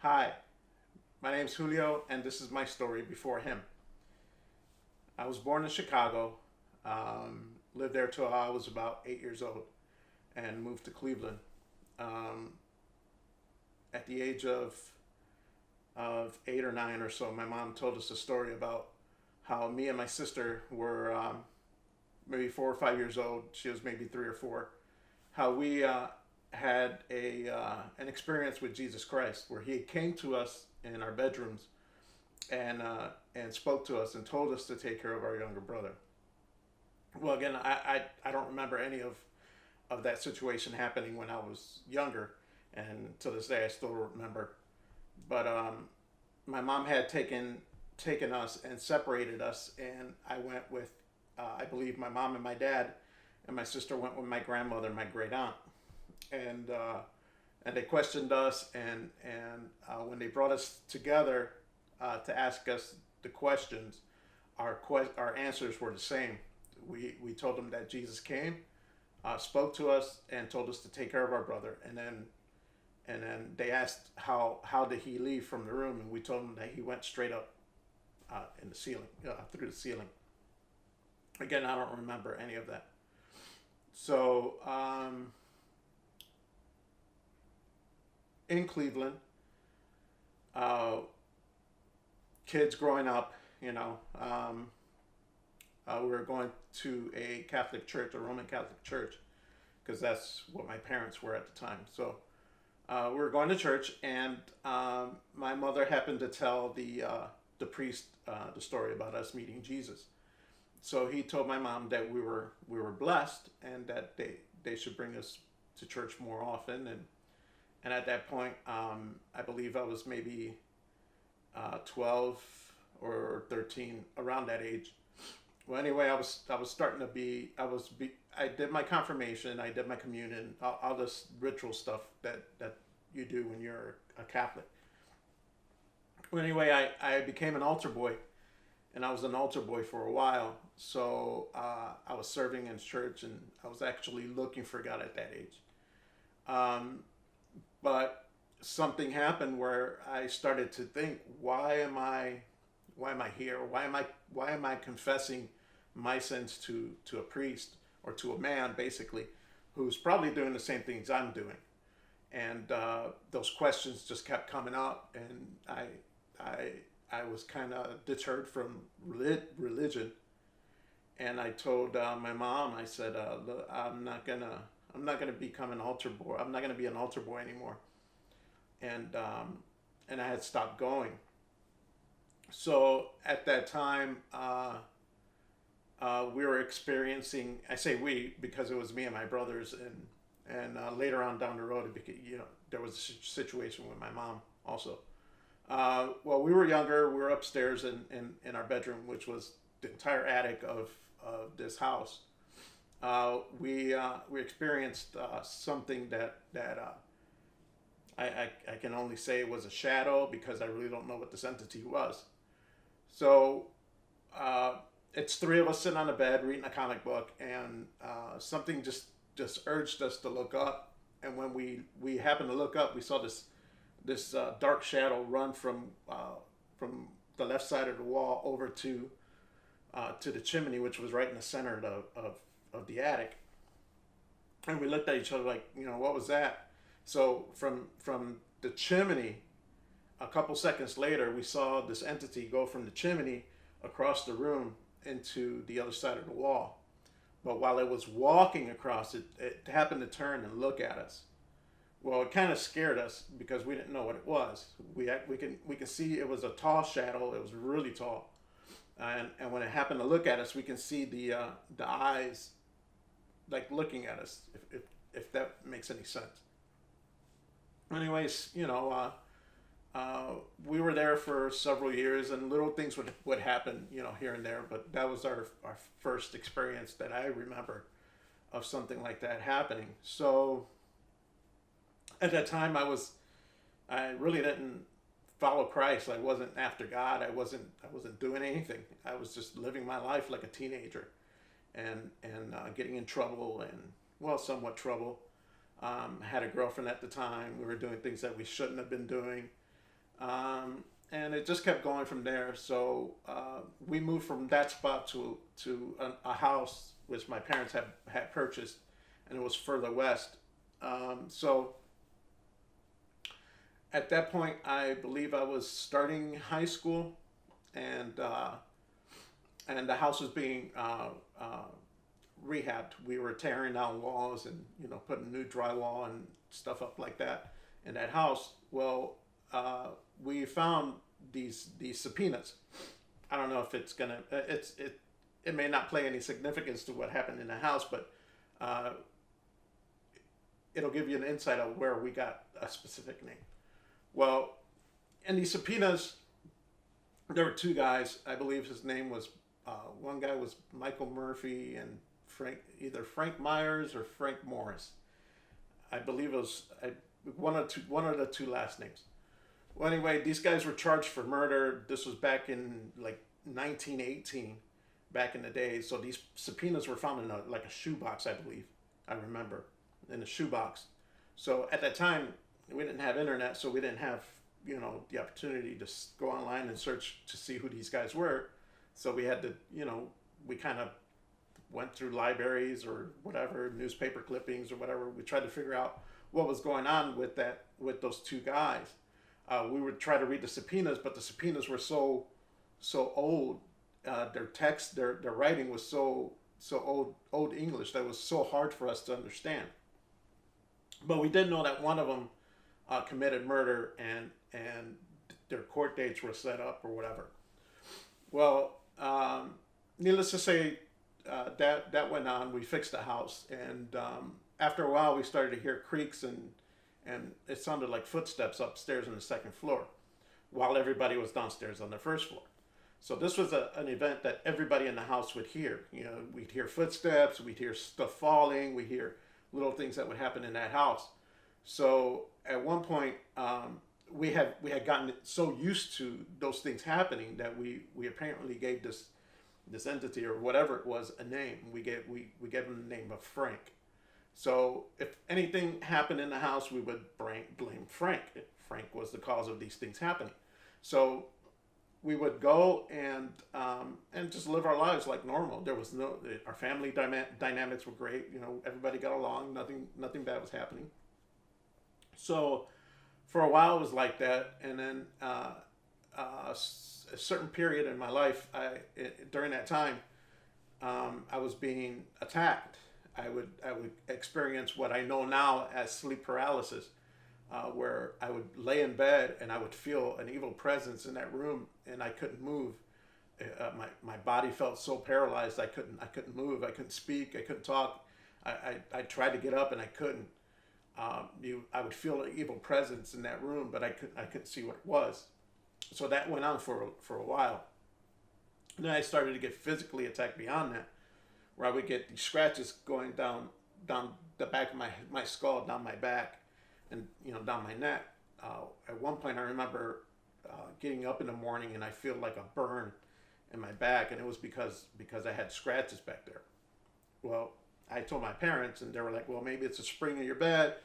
Hi, my name's Julio, and this is my story before him. I was born in Chicago, lived there till I was about 8 years old, and moved to Cleveland. Um, at the age of 8 or 9 or so, my mom told us a story about how me and my sister were maybe 4 or 5 years old. She was maybe 3 or 4. How we had a an experience with Jesus Christ, where He came to us in our bedrooms and spoke to us and told us to take care of our younger brother. Well, again, I don't remember any of that situation happening when I was younger, and to this day I still remember. But my mom had taken us and separated us, and I went with I believe my mom and my dad, and my sister went with my grandmother and my great aunt, and they questioned us, and when they brought us together to ask us the questions, our answers were the same. We told them that Jesus came, spoke to us, and told us to take care of our brother, and then they asked how did he leave from the room, and we told them that he went straight up in the ceiling, through the ceiling. Again, I don't remember any of that. So in Cleveland, uh, kids growing up, we were going to a Catholic church, a Roman Catholic church, because that's what my parents were at the time. So we were going to church, and my mother happened to tell the priest the story about us meeting Jesus. So he told my mom that we were blessed, and that they should bring us to church more often. And at that point, I believe I was maybe 12 or 13, around that age. Well, anyway, I was starting to be I did my confirmation, I did my communion, all this ritual stuff that you do when you're a Catholic. Well, anyway, I became an altar boy, and I was an altar boy for a while. So I was serving in church, and I was actually looking for God at that age. Um, but something happened where I started to think, why am I here? Why am I confessing my sins to a priest, or to a man, basically, who's probably doing the same things I'm doing? And those questions just kept coming up, and I I was kind of deterred from religion, and I told my mom, I said, "Look, I'm not gonna become an altar boy. I'm not gonna be an altar boy anymore." And I had stopped going. So at that time, we were experiencing. I say we because it was me and my brothers, and later on down the road, it became, there was a situation with my mom also. Well, we were younger. We were upstairs in our bedroom, which was the entire attic of this house. We experienced something that I can only say was a shadow, because I really don't know what this entity was. So uh, it's three of us sitting on a bed reading a comic book, and something just urged us to look up. And when we happened to look up, we saw this dark shadow run from the left side of the wall over to the chimney, which was right in the center of the attic. And we looked at each other like, what was that? So from the chimney, a couple seconds later, we saw this entity go from the chimney across the room into the other side of the wall. But while it was walking across, it happened to turn and look at us. Well, it kind of scared us because we didn't know what it was. We can see it was a tall shadow. It was really tall, and when it happened to look at us, we can see the eyes, like, looking at us. If that makes any sense. Anyways, we were there for several years, and little things would happen, here and there. But that was our first experience that I remember of something like that happening. So at that time, I really didn't follow Christ. I wasn't after God. I wasn't doing anything. I was just living my life like a teenager, and getting in trouble, and, well, somewhat trouble. Had a girlfriend at the time. We were doing things that we shouldn't have been doing. And it just kept going from there. So we moved from that spot to a house which my parents had purchased, and it was further west. So at that point, I believe I was starting high school, and the house was being rehabbed. We were tearing down walls and putting new drywall and stuff up like that in that house. Well, we found these subpoenas. I don't know if it's gonna it may not play any significance to what happened in the house, but uh, it'll give you an insight of where we got a specific name. Well, in these subpoenas, there were two guys. I believe his name was one guy was Michael Murphy and either Frank Myers or Frank Morris. I believe it was one of the two last names. Well, anyway, these guys were charged for murder. This was back in like 1918, back in the day. So these subpoenas were found in like a shoebox, I believe. I remember in a shoebox. So at that time, we didn't have internet, so we didn't have the opportunity to go online and search to see who these guys were. So we had to we kind of went through libraries or whatever, newspaper clippings or whatever. We tried to figure out what was going on with those two guys. We would try to read the subpoenas, but the subpoenas were so old. Their text, their writing was so old English that was so hard for us to understand. But we did know that one of them committed murder, and their court dates were set up or whatever. Well, needless to say, that went on. We fixed the house, and after a while, we started to hear creaks, and it sounded like footsteps upstairs on the second floor, while everybody was downstairs on the first floor. So this was an event that everybody in the house would hear. We'd hear footsteps, we'd hear stuff falling, we'd hear little things that would happen in that house. So at one point, we had gotten so used to those things happening that we apparently gave this entity or whatever it was a name. We gave him the name of Frank. So if anything happened in the house, we would blame Frank. Frank was the cause of these things happening. So we would go and just live our lives like normal. There was our family dynamics were great. Everybody got along. Nothing bad was happening. So for a while it was like that, and then a certain period in my life, during that time, I was being attacked. I would experience what I know now as sleep paralysis, where I would lay in bed and I would feel an evil presence in that room, and I couldn't move. My body felt so paralyzed. I couldn't move. I couldn't speak. I couldn't talk. I tried to get up and I couldn't. I would feel an evil presence in that room, but I couldn't see what it was. So that went on for a while. And then I started to get physically attacked beyond that, where I would get these scratches going down the back of my skull, down my back, and down my neck. At one point, I remember getting up in the morning and I feel like a burn in my back, and it was because I had scratches back there. Well, I told my parents, and they were like, "Well, maybe it's a spring in your bed.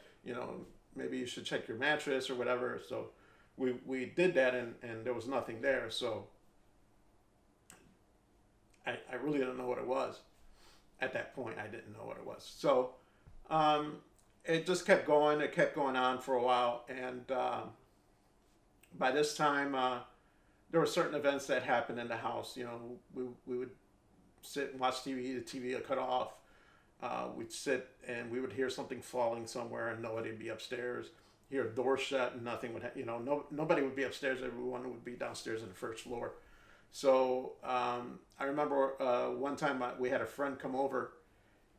Maybe you should check your mattress or whatever." So we did that, and there was nothing there. So I really didn't know what it was. At that point, I didn't know what it was. So it just kept going. It kept going on for a while, and by this time, there were certain events that happened in the house. We would sit and watch TV. The TV would cut off. We'd sit and we would hear something falling somewhere, and nobody would be upstairs. Hear a door shut, and nothing would. Nobody would be upstairs. Everyone would be downstairs on the first floor. So I remember one time we had a friend come over,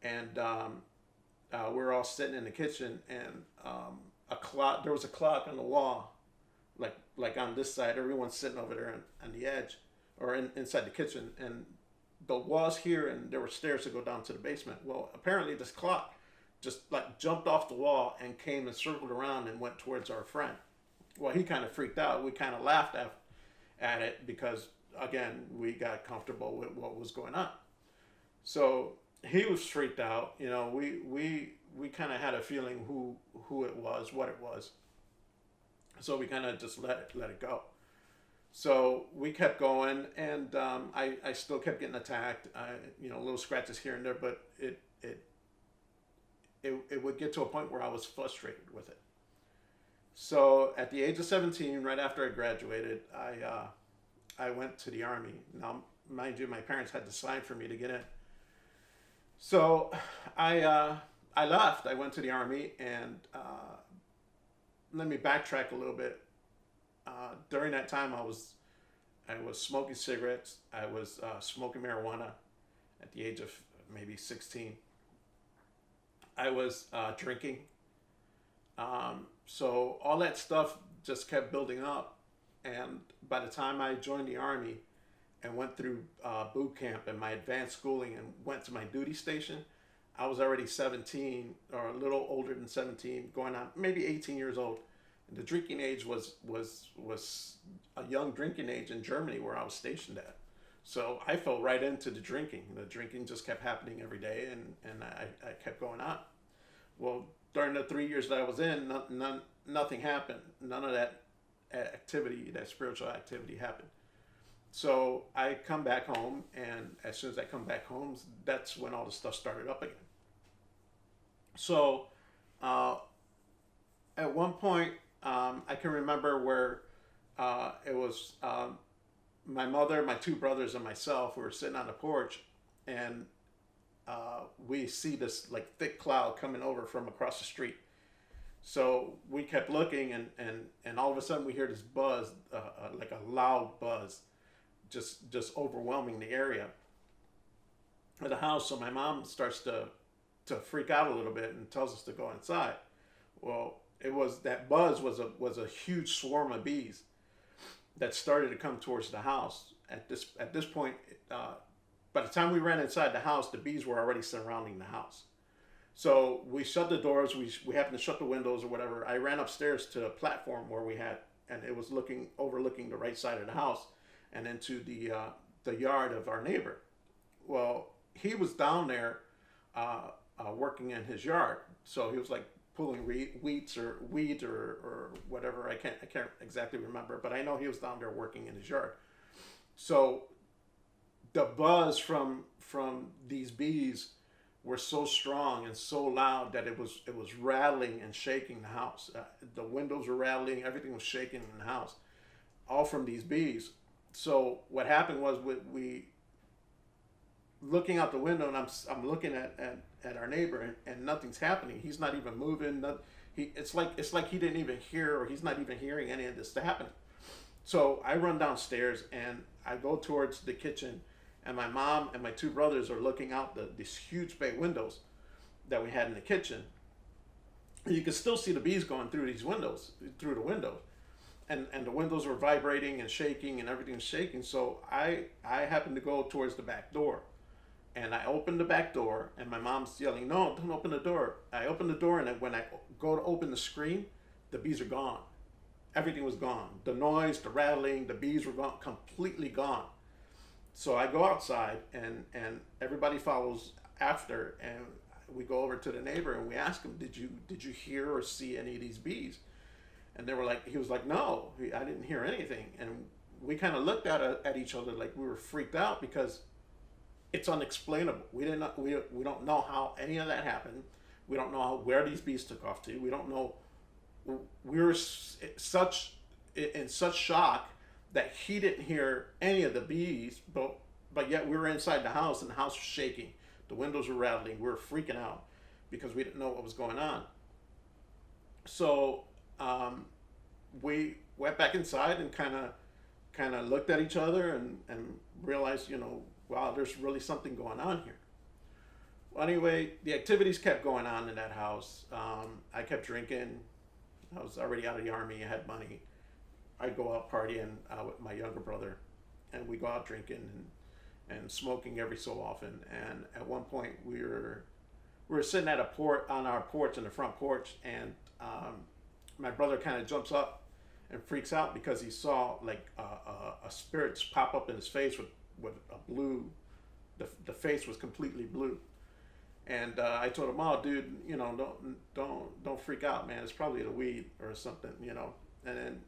and we were all sitting in the kitchen, and there was a clock on the wall, like on this side. Everyone's sitting over there on the edge, or inside the kitchen, and the walls here, and there were stairs to go down to the basement. Well, apparently this clock just like jumped off the wall and came and circled around and went towards our friend. Well, he kind of freaked out. We kind of laughed at it because, again, we got comfortable with what was going on. So he was freaked out. We kind of had a feeling who it was, what it was. So we kind of just let it go. So we kept going, and I still kept getting attacked. Little scratches here and there, but it would get to a point where I was frustrated with it. So at the age of 17, right after I graduated, I went to the army. Now, mind you, my parents had to sign for me to get in. So I left. I went to the army, and let me backtrack a little bit. During that time, I was smoking cigarettes. I was smoking marijuana at the age of maybe 16. I was drinking. So all that stuff just kept building up. And by the time I joined the army and went through boot camp and my advanced schooling and went to my duty station, I was already 17 or a little older than 17, going on maybe 18 years old. And the drinking age was a young drinking age in Germany where I was stationed at. So I fell right into the drinking. The drinking just kept happening every day, and I kept going on. Well, during the 3 years that I was in, nothing happened. None of that activity, that spiritual activity happened. So I come back home, and as soon as I come back home, that's when all the stuff started up again. So at one point, I can remember where it was my mother, my two brothers, and myself. We were sitting on the porch, and we see this like thick cloud coming over from across the street. So we kept looking, and all of a sudden we hear this buzz, like a loud buzz, just overwhelming the area of the house. So my mom starts to freak out a little bit and tells us to go inside. Well, it was that buzz was a huge swarm of bees that started to come towards the house. At this point, by the time we ran inside the house, the bees were already surrounding the house. So we shut the doors. We happened to shut the windows or whatever. I ran upstairs to a platform where we had, and it was overlooking the right side of the house and into the yard of our neighbor. Well, he was down there working in his yard. So he was like pulling weeds or whatever. I can't exactly remember, but I know he was down there working in his yard. So the buzz from these bees were so strong and so loud that it was rattling and shaking the house. The windows were rattling, everything was shaking in the house, all from these bees. So what happened was we looking out the window, and I'm looking at our neighbor, and nothing's happening. He's not even moving. It's like he didn't even hear, or he's not even hearing any of this to happen. So I run downstairs and I go towards the kitchen, and my mom and my two brothers are looking out these huge bay windows that we had in the kitchen. You could still see the bees going through the windows, and the windows were vibrating and shaking, and everything was shaking. So I happened to go towards the back door, and I opened the back door, and my mom's yelling, "No, don't open the door." I opened the door, and when I go to open the screen, the bees are gone. Everything was gone. The noise, the rattling, the bees were gone, completely gone. So I go outside, and everybody follows after, and we go over to the neighbor and we ask him, "Did you hear or see any of these bees?" And he was like, "No, I didn't hear anything." And we kind of looked at each other like we were freaked out, because it's unexplainable. We don't know how any of that happened. We don't know where these bees took off to. We don't know. We were in such shock that he didn't hear any of the bees, but yet we were inside the house, and the house was shaking. The windows were rattling. We were freaking out because we didn't know what was going on. So we went back inside and kind of looked at each other and realized, wow, there's really something going on here. Well, anyway, the activities kept going on in that house. I kept drinking. I was already out of the army. I had money. I'd go out partying with my younger brother, and we go out drinking and smoking every so often. And at one point, we were sitting at on our porch, in the front porch, and my brother kind of jumps up and freaks out because he saw like a spirit pop up in his face with a blue. The face was completely blue. And I told him, "Oh, dude, don't freak out, man. It's probably the weed or something, and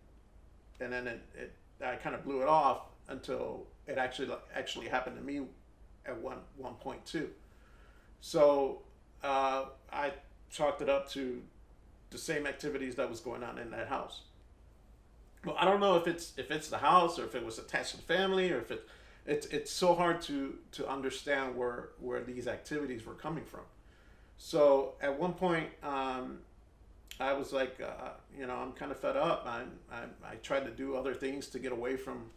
then it I kind of blew it off until it actually happened to me at one point too. So I chalked it up to the same activities that was going on in that house. Well, I don't know if it's the house or if it was attached to the family or if it's so hard to understand where these activities were coming from. So at one point, I was like, I'm kind of fed up. I tried to do other things to get away from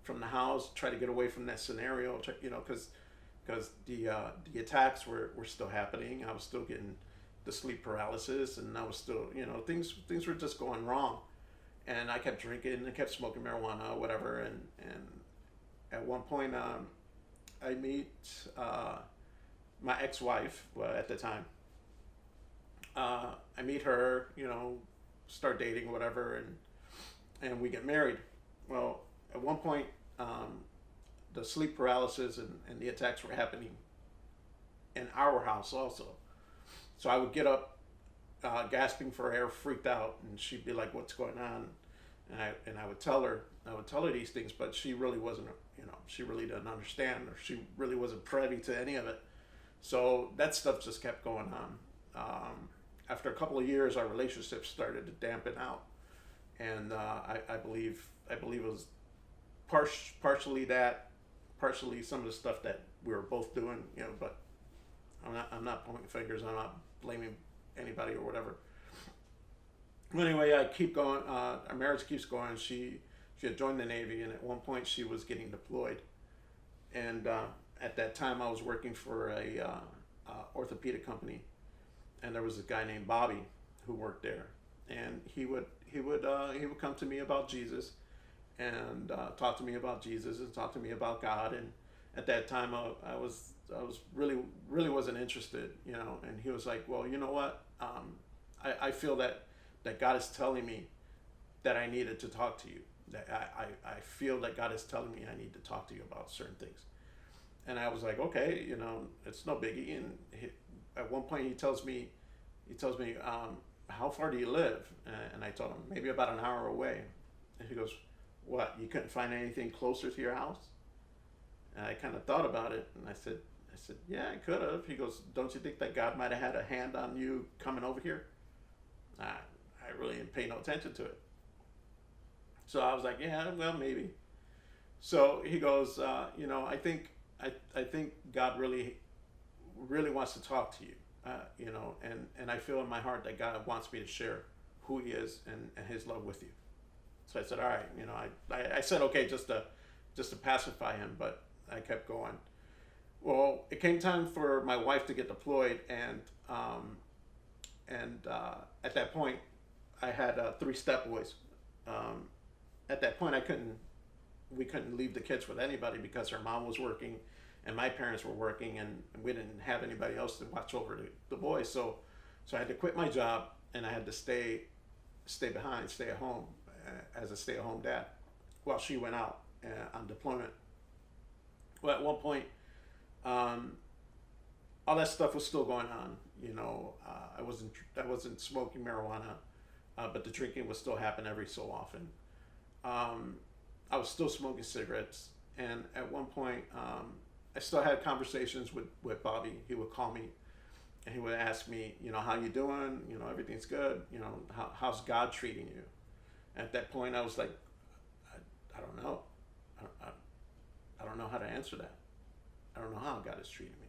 the house, try to get away from that scenario, because the attacks were still happening. I was still getting the sleep paralysis, and I was still, things were just going wrong. And I kept drinking, I kept smoking marijuana, whatever. And at one point, I meet my ex-wife, well, at the time. I meet her, start dating, whatever, and we get married. Well, at one point, the sleep paralysis and the attacks were happening in our house also. So I would get up, gasping for air, freaked out, and she'd be like, "What's going on?" And I would tell her these things, but she really wasn't, she really didn't understand, or she really wasn't privy to any of it. So that stuff just kept going on. After a couple of years, our relationship started to dampen out, and I believe it was partially that, partially some of the stuff that we were both doing, But I'm not pointing fingers. I'm not blaming anybody or whatever. Anyway, I keep going. Our marriage keeps going. She had joined the Navy, and at one point she was getting deployed. And at that time, I was working for a orthopedic company, and there was a guy named Bobby who worked there, and he would come to me about Jesus, and talk to me about Jesus, and talk to me about God. And at that time, I was really wasn't interested, And he was like, "Well, you know what? I feel that God is telling me that I needed to talk to you. That I feel that God is telling me I need to talk to you about certain things." And I was like, "Okay, it's no biggie." And at one point, he tells me, "How far do you live?" And I told him, "Maybe about an hour away." And he goes, "What? You couldn't find anything closer to your house?" And I kind of thought about it, and I said, "Yeah, I could have." He goes, "Don't you think that God might have had a hand on you coming over here?" I really didn't pay no attention to it. So I was like, "Yeah, well, maybe." So he goes, I think God really wants to talk to you, and I feel in my heart that God wants me to share who He is and His love with you." So I said, "All right," I said okay just to pacify him, but I kept going. Well, it came time for my wife to get deployed, and at that point, I had 3 stepboys. At that point, we couldn't leave the kids with anybody because her mom was working, and my parents were working, and we didn't have anybody else to watch over the boys. So I had to quit my job, and I had to stay behind, stay at home as a stay-at-home dad while she went out on deployment. Well, at one point, all that stuff was still going on. I wasn't smoking marijuana, but the drinking was still happening every so often. I was still smoking cigarettes, and at one point, I still had conversations with Bobby. He would call me, and he would ask me, "How you doing? Everything's good. How's God treating you?" At that point, I was like, I don't know. I don't know how to answer that. I don't know how God is treating me.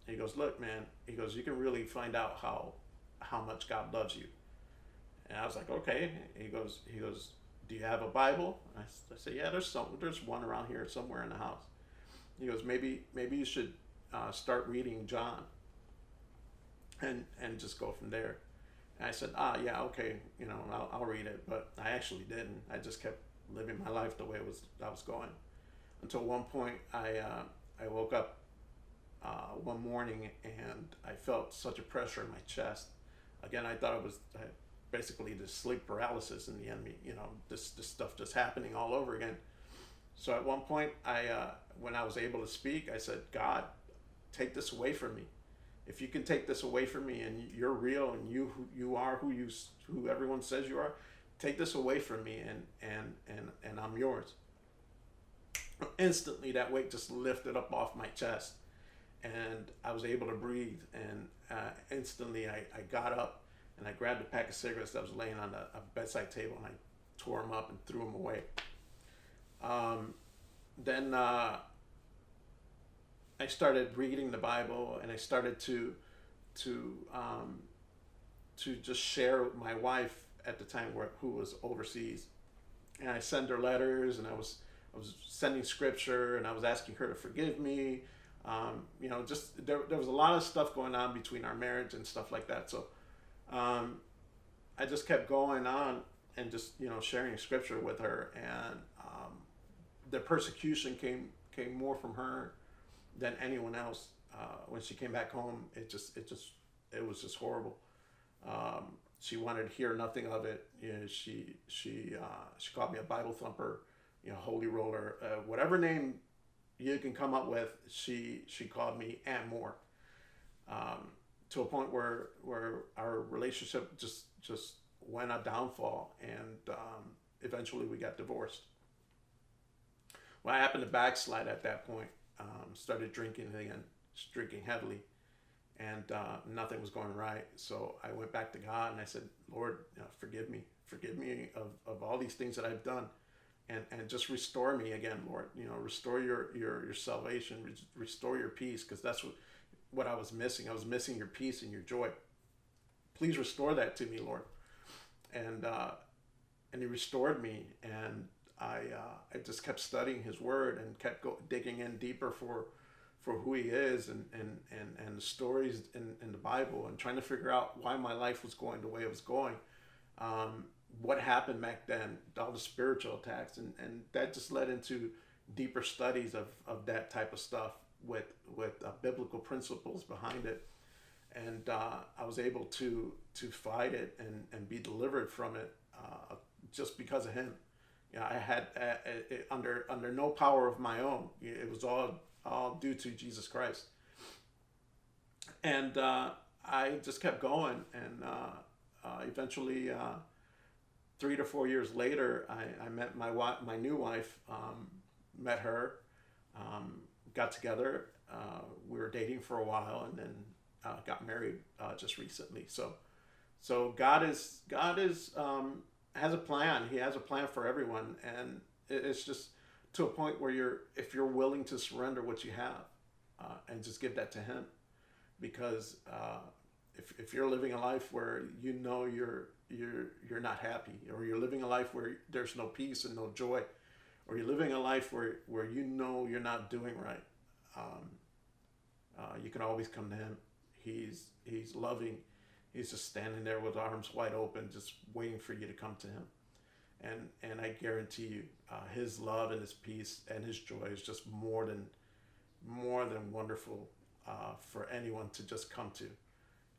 And he goes, "Look, man," he goes, "you can really find out how much God loves you." And I was like, "Okay." He goes, "Do you have a Bible?" I said, "Yeah, there's one around here somewhere in the house." He goes, maybe you should start reading John and just go from there." And I said, "Yeah, okay, I'll read it." But I actually didn't. I just kept living my life the way I was going, until one point I woke up one morning, and I felt such a pressure in my chest. Again, I thought it was basically this sleep paralysis and the enemy, this stuff just happening all over again. So at one point, when I was able to speak, I said, "God, take this away from me. If you can take this away from me, and you're real, and you are who everyone says you are, take this away from me, and I'm yours. Instantly, that weight just lifted up off my chest, and I was able to breathe. And instantly, I got up and I grabbed a pack of cigarettes that was laying on a bedside table, and I tore them up and threw them away. Then I started reading the Bible, and I started to just share with my wife at the time, who was overseas, and I sent her letters, and I was sending scripture, and I was asking her to forgive me. Just there was a lot of stuff going on between our marriage and stuff like that. So I just kept going on and just sharing scripture with her, and the persecution came more from her than anyone else. When she came back home, it was just horrible. She wanted to hear nothing of it. She called me a Bible thumper, holy roller, whatever name you can come up with. She called me and more, to a point where our relationship just went a downfall, and eventually we got divorced. Well, I happened to backslide at that point. Started drinking again, drinking heavily, and nothing was going right. So I went back to God and I said, Lord, forgive me of all these things that I've done, and just restore me again, Lord. Restore your salvation, restore your peace, because that's what I was missing. I was missing your peace and your joy. Please restore that to me, Lord. And He restored me, and I just kept studying His Word and kept digging in deeper for who He is, and the stories in the Bible, and trying to figure out why my life was going the way it was going. What happened back then, all the spiritual attacks, and that just led into deeper studies of that type of stuff with biblical principles behind it. And I was able to fight it and be delivered from it, just because of Him. I had it under no power of my own. It was all due to Jesus Christ. And I just kept going, and eventually, 3 to 4 years later, I met my new wife. Met her, got together. We were dating for a while, and then got married just recently. So God has a plan. He has a plan for everyone, and it's just to a point where if you're willing to surrender what you have, and just give that to Him, because if you're living a life where you're not happy, or you're living a life where there's no peace and no joy, or you're living a life where you're not doing right, you can always come to Him. He's loving. He's just standing there with arms wide open, just waiting for you to come to Him. And I guarantee you, His love and His peace and His joy is just more than wonderful for anyone to just come to.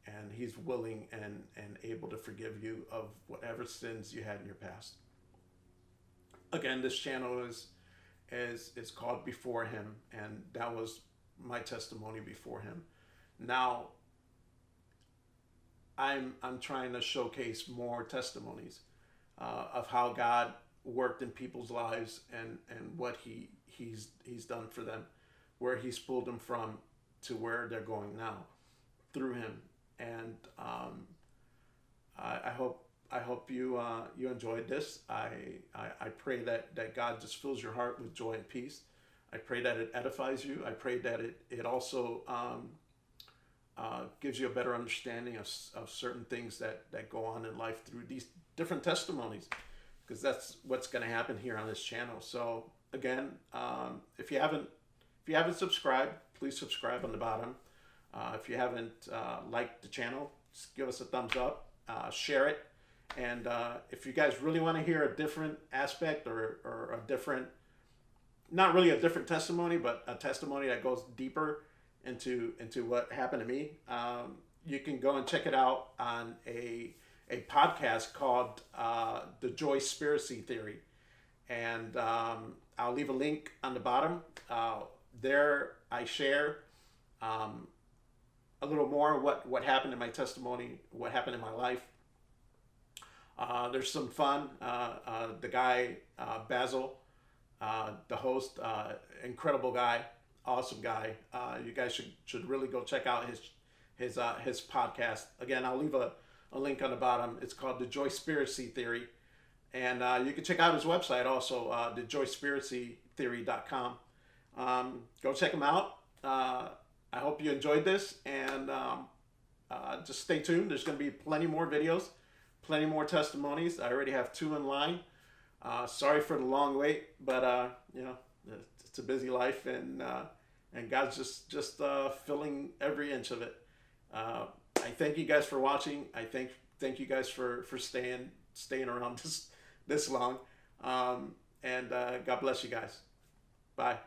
And He's willing and able to forgive you of whatever sins you had in your past. Again, this channel is called Before Him, and that was my testimony before Him. Now, I'm trying to showcase more testimonies of how God worked in people's lives, and what He's done for them, where He's pulled them from to where they're going now through Him. And I hope you enjoyed this. I pray that God just fills your heart with joy and peace. I pray that it edifies you. I pray that it also gives you a better understanding of certain things that go on in life through these different testimonies, because that's what's going to happen here on this channel. So again, if you haven't subscribed, please subscribe on the bottom. If you haven't liked the channel, just give us a thumbs up, share it. And if you guys really want to hear a different aspect, or a different, not really a different testimony, but a testimony that goes deeper into what happened to me, you can go and check it out on a podcast called The Joyspiracy Theory. And I'll leave a link on the bottom. There I share a little more what happened in my testimony, what happened in my life. There's some fun. The guy, Basil, the host, incredible guy, awesome guy. You guys should really go check out his podcast. Again, I'll leave a link on the bottom. It's called The Joyspiracy Theory. And you can check out his website also, thejoyspiracytheory.com. Go check him out. I hope you enjoyed this, and just stay tuned. There's going to be plenty more videos, plenty more testimonies. I already have 2 in line. Sorry for the long wait, but you know, it's a busy life, and God's just filling every inch of it. I thank you guys for watching. I thank you guys for staying around this long, and God bless you guys. Bye.